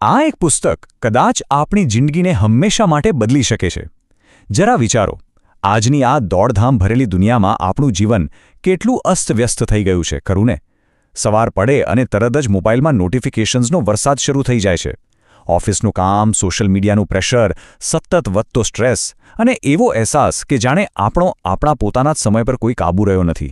આ એક પુસ્તક કદાચ આપણી જિંદગીને હંમેશા માટે બદલી શકે છે. જરા વિચારો, આજની આ દોડધામ ભરેલી દુનિયામાં આપણું જીવન કેટલું અસ્તવ્યસ્ત થઈ ગયું છે, ખરું ને? સવાર પડે અને તરત જ મોબાઈલમાં નોટિફિકેશન્સનો વરસાદ શરૂ થઈ જાય છે. ઓફિસનું કામ, સોશિયલ મીડિયાનું પ્રેશર, સતત વધતો સ્ટ્રેસ અને એવો અહેસાસ કે જાણે આપણા પોતાના જ સમય પર કોઈ કાબૂ રહ્યો નથી.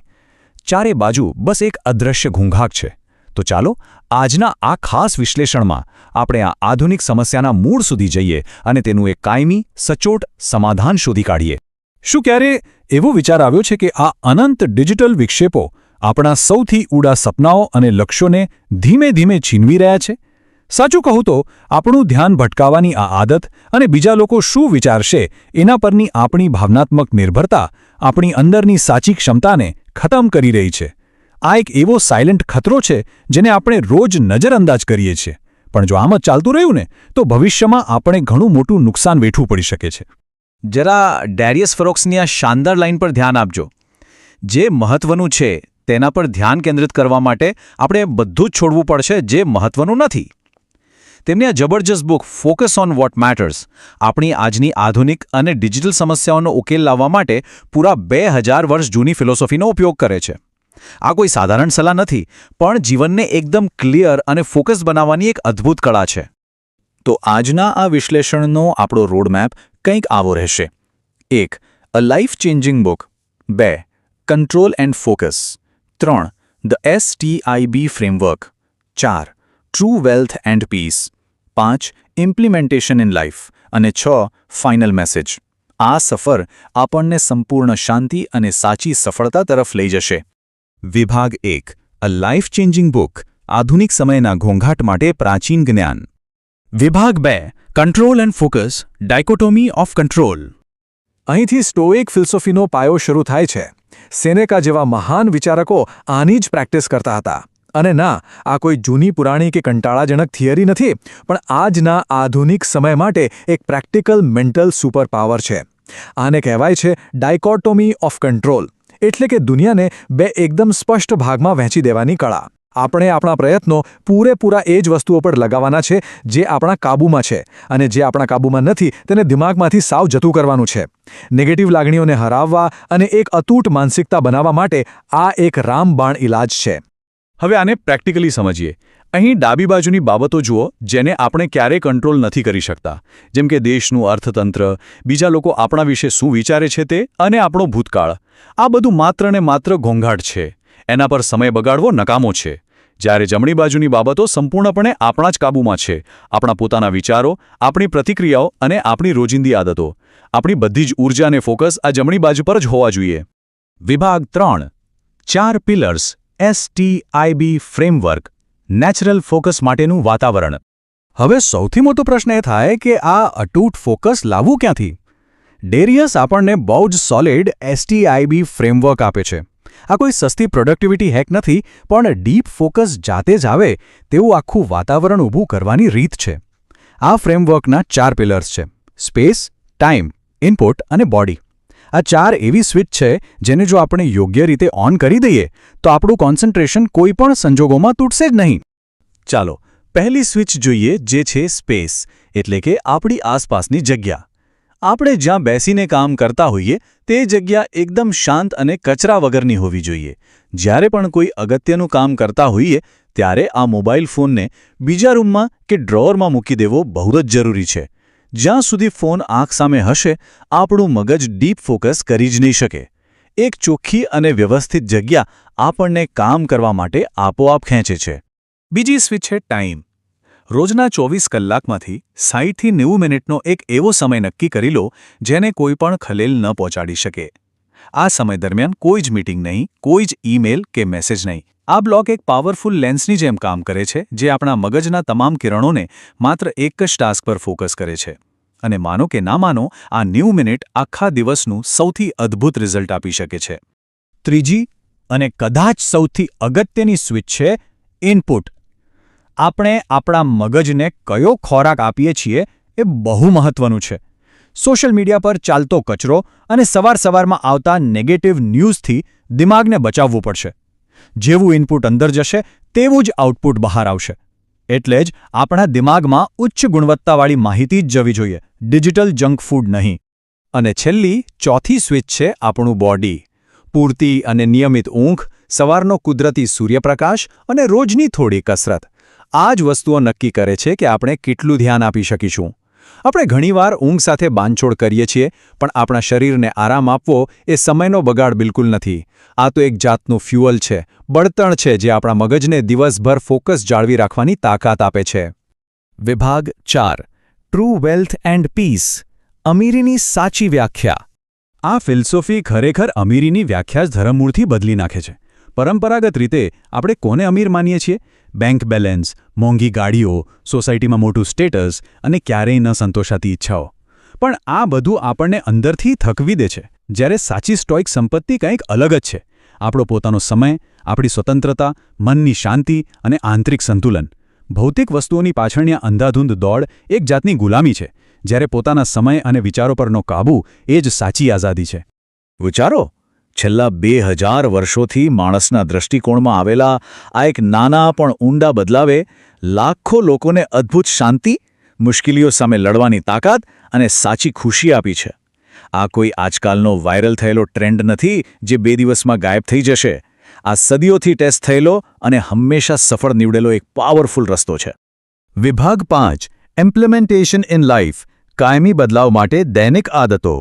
ચારે બાજુ બસ એક અદૃશ્ય ઘૂંઘાટ છે. તો ચાલો આજના આ ખાસ વિશ્લેષણમાં આપણે આ આધુનિક સમસ્યાના મૂળ સુધી જઈએ અને તેનું એક કાયમી, સચોટ સમાધાન શોધી કાઢીએ. શું ક્યારે એવો વિચાર આવ્યો છે કે આ અનંત ડિજિટલ વિક્ષેપો આપણા સૌથી ઊંડા સપનાઓ અને લક્ષ્યોને ધીમે ધીમે છીનવી રહ્યા છે? સાચું કહું તો આપણું ધ્યાન ભટકાવવાની આ આદત અને બીજા લોકો શું વિચારશે એના પરની આપણી ભાવનાત્મક નિર્ભરતા આપણી અંદરની સાચી ક્ષમતાને ખતમ કરી રહી છે. આ એક એવો સાયલેન્ટ ખતરો છે જેને આપણે રોજ નજરઅંદાજ કરીએ છીએ, પણ જો આમ જ ચાલતું રહ્યું ને તો ભવિષ્યમાં આપણે ઘણું મોટું નુકસાન વેઠવું પડી શકે છે. જરા ડેરિયસ ફરોક્સની આ શાનદાર લાઇન પર ધ્યાન આપજો. જે મહત્વનું છે તેના પર ધ્યાન કેન્દ્રિત કરવા માટે આપણે બધું જ છોડવું પડશે જે મહત્વનું નથી. તેમની આ જબરજસ્ત book focus on vote matters આપણી આજની આધુનિક અને ડિજિટલ સમસ્યાઓનો ઉકેલ લાવવા માટે પૂરા 2000 વર્ષ જૂની ફિલોસોફીનો ઉપયોગ કરે છે. આ કોઈ સાધારણ સલાહ નથી, પણ જીવનને એકદમ ક્લિયર અને ફોકસ બનાવવાની એક અદ્ભુત કળા છે. તો આજના આ વિશ્લેષણનો આપણો રોડમેપ કંઈક આવો રહેશે. 1. A life changing book. 2. Control and focus. 3. The STIB framework. 4. True wealth and peace. 5. Implementation in life. અને 6. Final message. આ સફર આપણને સંપૂર્ણ શાંતિ અને સાચી સફળતા તરફ લઈ જશે. વિભાગ 1. A life changing book. આધુનિક સમયના ઘોંઘાટ માટે પ્રાચીન જ્ઞાન. વિભાગ 2. Control and focus dichotomy of control. અહીંથી સ્ટોઇક ફિલોસોફીનો પાયો શરૂ થાય છે. સેનેકા જેવા મહાન વિચારકો આની જ પ્રેક્ટિસ કરતા હતા. અને ના, આ કોઈ જૂની પુરાણી કે કંટાળાજનક થિયરી નથી, પણ આજના આધુનિક સમય માટે એક પ્રેક્ટિકલ મેન્ટલ સુપર પાવર છે. આને કહેવાય છે ડાયકોટોમી ઓફ કંટ્રોલ, એટલે કે દુનિયાને બે એકદમ સ્પષ્ટ ભાગમાં વહેંચી દેવાની કળા. આપણે આપણા પ્રયત્નો પૂરેપૂરા એ જ વસ્તુઓ પર લગાવવાના છે જે આપણા કાબૂમાં છે, અને જે આપણા કાબૂમાં નથી તેને દિમાગમાંથી સાવ જતું કરવાનું છે. નેગેટિવ લાગણીઓને હરાવવા અને એક અતૂટ માનસિકતા બનાવવા માટે આ એક રામબાણ ઇલાજ છે. હવે આને પ્રેક્ટિકલી સમજીએ. અહીં ડાબી બાજુની બાબતો જુઓ જેને આપણે ક્યારેય કંટ્રોલ નથી કરી શકતા, જેમ કે દેશનું અર્થતંત્ર, બીજા લોકો આપણા વિશે શું વિચારે છે તે, અને આપણો ભૂતકાળ. આ બધું માત્ર ને માત્ર ઘોંઘાટ છે. એના પર સમય બગાડવો નકામો છે. જ્યારે જમણી બાજુની બાબતો સંપૂર્ણપણે આપણા જ કાબૂમાં છે. આપણા પોતાના વિચારો, આપણી પ્રતિક્રિયાઓ અને આપણી રોજિંદી આદતો. આપણી બધી જ ઊર્જા અને ફોકસ આ જમણી બાજુ પર જ હોવા જોઈએ. વિભાગ 3. 4 pillars STIB framework. Natural focus માટેનું વાતાવરણ. હવે સૌથી મોટો પ્રશ્ન એ થાય કે આ અતૂટ ફોકસ લાવવું ક્યાંથી? ડેરિયસ આપણને બહુ જ સોલિડ STIB ફ્રેમવર્ક આપે છે. આ કોઈ સસ્તી પ્રોડક્ટિવિટી હેક નથી, પણ ડીપ ફોકસ જાતે જ આવે તેવું આખું વાતાવરણ ઊભું કરવાની રીત છે. આ ફ્રેમવર્કના 4 પિલર્સ છે: સ્પેસ, ટાઈમ, ઇનપુટ અને બોડી. આ 4 એવી સ્વિચ છે જેને જો આપણે યોગ્ય રીતે ઓન કરી દઈએ તો આપણું કોન્સન્ટ્રેશન કોઈ પણ સંજોગોમાં તૂટશે જ નહીં. ચાલો પહેલી સ્વિચ જોઈએ, જે છે સ્પેસ, એટલે કે આપણી આસપાસની જગ્યા. આપણે જ્યાં બેસીને કામ કરતા હોઈએ તે જગ્યા એકદમ શાંત અને કચરા વગરની હોવી જોઈએ. જ્યારે પણ કોઈ અગત્યનું કામ કરતા હોઈએ ત્યારે આ મોબાઈલ ફોનને બીજા રૂમમાં કે ડ્રોઅરમાં મૂકી દેવો બહુ જ જરૂરી છે. જ્યાં સુધી ફોન આંખ સામે હશે આપણું મગજ ડીપ ફોકસ કરી જ નહીં શકે. એક ચોખ્ખી અને વ્યવસ્થિત જગ્યા આપણને કામ કરવા માટે આપોઆપ ખેંચે છે. બીજી સ્વિચ છે ટાઈમ. રોજના 24 કલાકમાંથી 60થી 90 મિનિટનો એક એવો સમય નક્કી કરી લો જેને કોઈ પણ ખલેલ ન પહોંચાડી શકે. આ સમય દરમિયાન કોઈ જ મીટિંગ નહીં, કોઈ જ ઈમેલ કે મેસેજ નહીં. આ બ્લોક એક પાવરફુલ લેન્સની જેમ કામ કરે છે જે આપણા મગજના તમામ કિરણોને માત્ર એક જ ટાસ્ક પર ફોકસ કરે છે. અને માનો કે ના માનો, આ 90 મિનિટ આખા દિવસનું સૌથી અદ્ભુત રિઝલ્ટ આપી શકે છે. ત્રીજી અને કદાચ સૌથી અગત્યની સ્વિચ છે ઇનપુટ. આપણે આપણા મગજને કયો ખોરાક આપીએ છીએ એ બહુ મહત્વનું છે. સોશિયલ મીડિયા પર ચાલતો કચરો અને સવારમાં આવતા નેગેટિવ ન્યૂઝથી દિમાગને બચાવવું પડશે. જેવું ઇનપુટ અંદર જશે તેવું જ આઉટપુટ બહાર આવશે. એટલે જ આપણા દિમાગમાં ઉચ્ચ ગુણવત્તાવાળી માહિતી જ જવી જોઈએ, ડિજિટલ જંક ફૂડ નહીં. અને છેલ્લી ચોથી સ્વિચ છે આપણું બોડી. પૂરતી અને નિયમિત ઊંઘ, સવારનો કુદરતી સૂર્યપ્રકાશ અને રોજની થોડી કસરત, આ જ વસ્તુઓ નક્કી કરે છે કે આપણે કેટલું ધ્યાન આપી શકીશું. આપણે ઘણીવાર ઊંઘ સાથે બાંધછોડ કરીએ છીએ, પણ આપણા શરીરને આરામ આપવો એ સમયનો બગાડ બિલકુલ નથી. આ તો એક જાતનું ફ્યુઅલ છે, બળતણ છે, જે આપણા મગજને દિવસભર ફોકસ જાળવી રાખવાની તાકાત આપે છે. વિભાગ 4. True wealth and peace. અમીરીની સાચી વ્યાખ્યા. આ ફિલસોફી ખરેખર અમીરીની વ્યાખ્યા જ ધરમૂળથી બદલી નાખે છે. પરંપરાગત રીતે આપણે કોને અમીર માનીએ છીએ? બેંક બેલેન્સ, મોંઘી ગાડીઓ, સોસાયટીમાં મોટું સ્ટેટસ અને ક્યારેય ન સંતોષાતી ઈચ્છાઓ. પણ આ બધું આપણને અંદરથી થકવી દે છે, જ્યારે સાચી સ્ટોઇક સંપત્તિ કંઈક અલગ જ છે. આપણો પોતાનો સમય, આપણી સ્વતંત્રતા, મનની શાંતિ અને આંતરિક સંતુલન. ભૌતિક વસ્તુઓની પાછળની અંધાધૂંધ દોડ એક જાતની ગુલામી છે, જ્યારે પોતાના સમય અને વિચારો પરનો કાબૂ એ જ સાચી આઝાદી છે. વિચારો, છેલ્લા 2000 વર્ષોથી માણસના દૃષ્ટિકોણમાં આવેલા આ એક નાના પણ ઊંડા બદલાવે લાખો લોકોને અદ્ભુત શાંતિ, મુશ્કેલીઓ સામે લડવાની તાકાત અને સાચી ખુશી આપી છે. આ કોઈ આજકાલનો વાયરલ થયેલો ટ્રેન્ડ નથી જે 2 દિવસમાં ગાયબ થઈ જશે. આ સદીઓથી ટેસ્ટ થયેલો અને હંમેશા સફળ નીવડેલો એક પાવરફુલ રસ્તો છે. વિભાગ 5. Implementation in life. કાયમી બદલાવ માટે દૈનિક આદતો.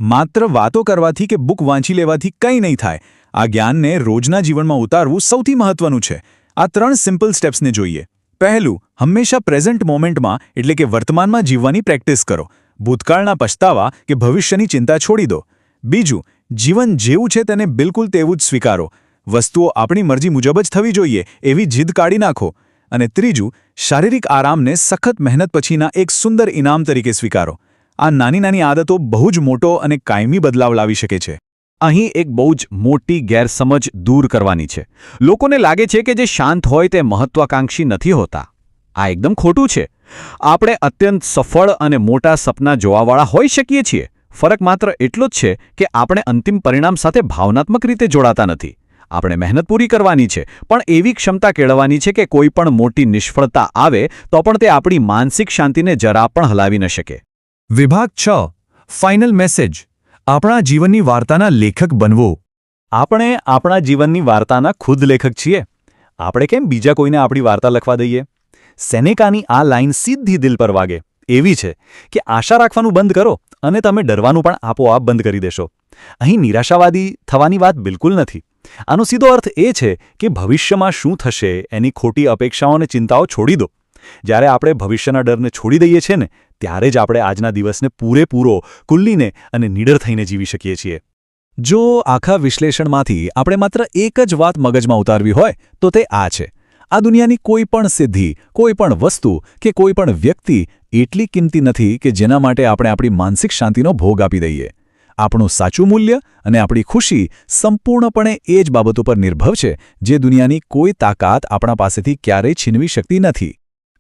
માત્ર વાતો કરવાથી કે બુક વાંચી લેવાથી કંઈ નહીં થાય. આ જ્ઞાનને રોજના જીવનમાં ઉતારવું સૌથી મહત્વનું છે. આ 3 સિમ્પલ સ્ટેપ્સને જોઈએ. પહેલું, હંમેશા પ્રેઝન્ટ મોમેન્ટમાં એટલે કે વર્તમાનમાં જીવવાની પ્રેક્ટિસ કરો. ભૂતકાળના પછતાવા કે ભવિષ્યની ચિંતા છોડી દો. બીજું, જીવન જેવું છે તેને બિલકુલ તેવું જ સ્વીકારો. વસ્તુઓ આપણી મરજી મુજબ જ થવી જોઈએ એવી જીદ કાઢી નાખો. અને ત્રીજું, શારીરિક આરામને સખત મહેનત પછીના એક સુંદર ઇનામ તરીકે સ્વીકારો. આ નાની નાની આદતો બહુ જ મોટો અને કાયમી બદલાવ લાવી શકે છે. અહીં એક બહુ જ મોટી ગેરસમજ દૂર કરવાની છે. લોકોને લાગે છે કે જે શાંત હોય તે મહત્વાકાંક્ષી નથી હોતા. આ એકદમ ખોટું છે. આપણે અત્યંત સફળ અને મોટા સપના જોવાવાળા હોઈ શકીએ છીએ. ફરક માત્ર એટલો જ છે કે આપણે અંતિમ પરિણામ સાથે ભાવનાત્મક રીતે જોડાતા નથી. આપણે મહેનત પૂરી કરવાની છે, પણ એવી ક્ષમતા કેળવવાની છે કે કોઈ પણ મોટી નિષ્ફળતા આવે તો પણ તે આપણી માનસિક શાંતિને જરા પણ હલાવી ન શકે. વિભાગ 6. Final message. આપણા જીવનની વાર્તાના લેખક બનવું. આપણે આપણા જીવનની વાર્તાના ખુદ લેખક છીએ. આપણે કેમ બીજા કોઈને આપણી વાર્તા લખવા દઈએ? સેનેકાની આ લાઈન સીધી દિલ પર વાગે એવી છે કે આશા રાખવાનું બંધ કરો અને તમે ડરવાનું પણ આપોઆપ બંધ કરી દેશો. અહીં નિરાશાવાદી થવાની વાત બિલકુલ નથી. આનો સીધો અર્થ એ છે કે ભવિષ્યમાં શું થશે એની ખોટી અપેક્ષાઓ અને ચિંતાઓ છોડી દો. જ્યારે આપણે ભવિષ્યના ડરને છોડી દઈએ છીએ ને, ત્યારે જ આપણે આજના દિવસને પૂરેપૂરો ખુલ્લીને અને નીડર થઈને જીવી શકીએ છીએ. જો આખા વિશ્લેષણમાંથી આપણે માત્ર એક જ વાત મગજમાં ઉતારવી હોય તો તે આ છે: આ દુનિયાની કોઈ પણ સિદ્ધિ, કોઈ પણ વસ્તુ કે કોઈ પણ વ્યક્તિ એટલી કિંમતી નથી કે જેના માટે આપણે આપણી માનસિક શાંતિનો ભોગ આપી દઈએ. આપણું સાચું મૂલ્ય અને આપણી ખુશી સંપૂર્ણપણે એ જ બાબતો પર નિર્ભર છે જે દુનિયાની કોઈ તાકાત આપણા પાસેથી ક્યારેય છીનવી શકતી નથી.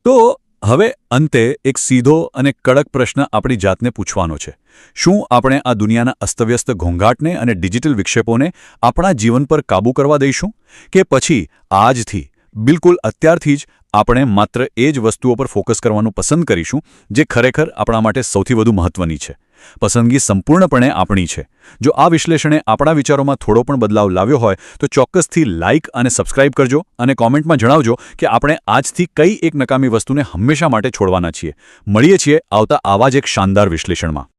તો હવે અંતે એક સીધો અને કડક પ્રશ્ન આપણી જાતને પૂછવાનો છે: શું આપણે આ દુનિયાના અસ્તવ્યસ્ત ઘોંઘાટને અને ડિજિટલ વિક્ષેપોને આપણા જીવન પર કાબૂ કરવા દઈશું, કે પછી આજથી, બિલકુલ અત્યારથી જ આપણે માત્ર એ જ વસ્તુઓ પર ફોકસ કરવાનું પસંદ કરીશું જે ખરેખર આપણા માટે સૌથી વધુ મહત્વની છે? પસંદગી સંપૂર્ણપણે આપણી છે. જો આ વિશ્લેષણે આપણા વિચારોમાં થોડો પણ બદલાવ લાવ્યો હોય તો ચોક્કસથી લાઇક અને સબસ્ક્રાઇબ કરજો અને કોમેન્ટમાં જણાવજો કે આપણે આજથી કઈ એક નકામી વસ્તુને હંમેશા માટે છોડવાના છીએ. મળીએ છીએ આવતા આવા જ એક શાનદાર વિશ્લેષણમાં.